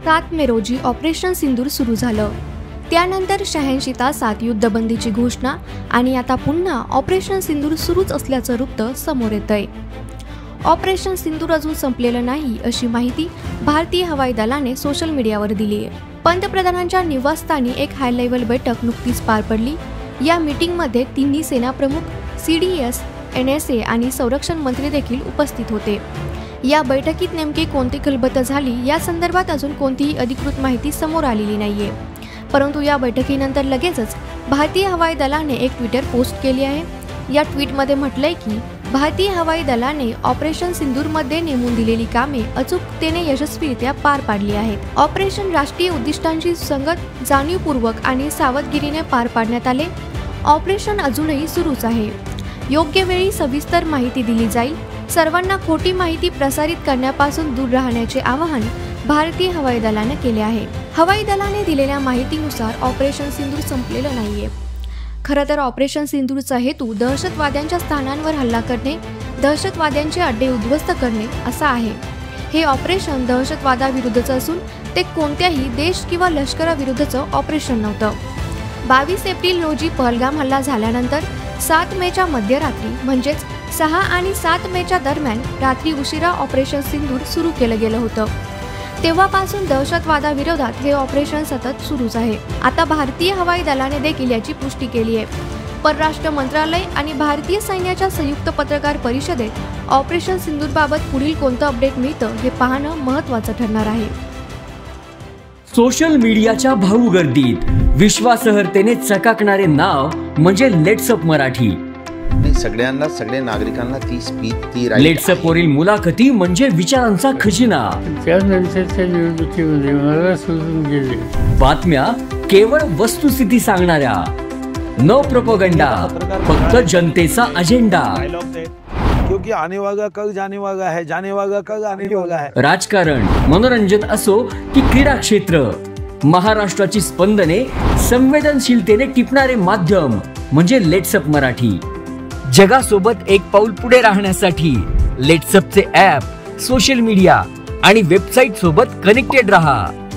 7 मे रोजी ऑपरेशन सिंदूर सुरू झालं. त्यानंतर 86 तासात युद्धबंदीची घोषणा आणि आता पुन्हा ऑपरेशन सिंदूर सुरूच असल्याचं वृत्त समोर येतंय. ऑपरेशन सिंदूर अजून संपलेलं नाही अशी माहिती भारतीय हवाई दलाने सोशल मीडियावर दिली आहे. पंतप्रधानांच्या निवासस्थानी एक हाय लेव्हल बैठक नुकतीच पार पडली. या मीटिंगमध्ये तिन्ही सेनाप्रमुख, CDS, NSA आणि संरक्षण मंत्री देखील उपस्थित होते. या बैठकीत नेमकी कोणती खलबतं झाली या संदर्भात अजून कोणतीही अधिकृत माहिती समोर आलेली नाहीये. परंतु या बैठकीनंतर लगेचच भारतीय हवाई दलाने एक ट्विटर पोस्ट केली आहे. या ट्विटमध्ये म्हटलंय की भारतीय हवाई दलाने ऑपरेशन सिंदूरमध्ये नेमून दिलेली कामे अचूकतेने यशस्वीरित्या पार पाडली आहेत. ऑपरेशन राष्ट्रीय उद्दिष्टांची संगत, जाणीवपूर्वक आणि सावधगिरीने पार पाडण्यात आले. ऑपरेशन अजूनही सुरूच आहे. योग्य वेळी सविस्तर माहिती दिली जाईल. सर्वांना खोटी माहिती प्रसारित करण्यापासून दूर राहण्याचे आवाहन भारतीय हवाई दलाने केले आहे. हवाई दलाने दिलेल्या माहितीनुसार ऑपरेशन सिंदूर संपलेलं नाहीये. खरं तर ऑपरेशन सिंदूरचा हेतू दहशतवाद्यांच्या स्थानांवर हल्ला करणे, दहशतवाद्यांचे अड्डे उद्ध्वस्त करणे असा आहे. हे ऑपरेशन दहशतवादाविरुद्धचं असून ते कोणत्याही देश किंवा लष्कराविरुद्धचं ऑपरेशन नव्हतं. 22 एप्रिल रोजी पहलगाम हल्ला झाल्यानंतर 7 मेच्या मध्यरात्री म्हणजेच 6 आणि 7 मेच्या दरम्यान रात्री उशिरा ऑपरेशन सिंदूर सुरू केलं गेलं होतं. तेव्हापासून दहशतवादाविरोधात हे ऑपरेशन सतत सुरूच आहे. आता भारतीय हवाई दलाने देखील याची पुष्टी केली आहे. परराष्ट्र मंत्रालय आणि भारतीय सैन्याच्या संयुक्त पत्रकार परिषदेत ऑपरेशन सिंदूरबाबत पुढील कोणतं अपडेट मिळतं हे पाहणं महत्त्वाचं ठरणार आहे. सोशल मीडियाच्या भाऊ गर्दीत विश्वासार्हतेने चकाकणारे नाव म्हणजे लेट्सअप मराठी. सगळ्यांना, सगळ्या नागरिकांना ती स्पीच, लेट्सअप वरील मुलाखती म्हणजे विचारांचा खजिना. त्यानंतरच्या निवडणुकीमध्ये मला सोडून गेले. बातम्या केवळ वस्तुस्थिती सांगणाऱ्या, न प्रोपगंडा, फक्त जनतेचा अजेंडा. क्योंकि आने वाला कल जाने वाला है, जाने वाला कल आने वाला है. राजकारण, मनोरंजन असो की क्रीडा क्षेत्र, महाराष्ट्राची स्पंदने संवेदनशीलतेने टिपणारे माध्यम म्हणजे लेट्सअप मराठी. जगासोबत एक पाऊल पुढे राहण्यासाठी लेट्सअपचे ॲप, सोशल मीडिया आणि वेबसाईट सोबत कनेक्टेड रहा.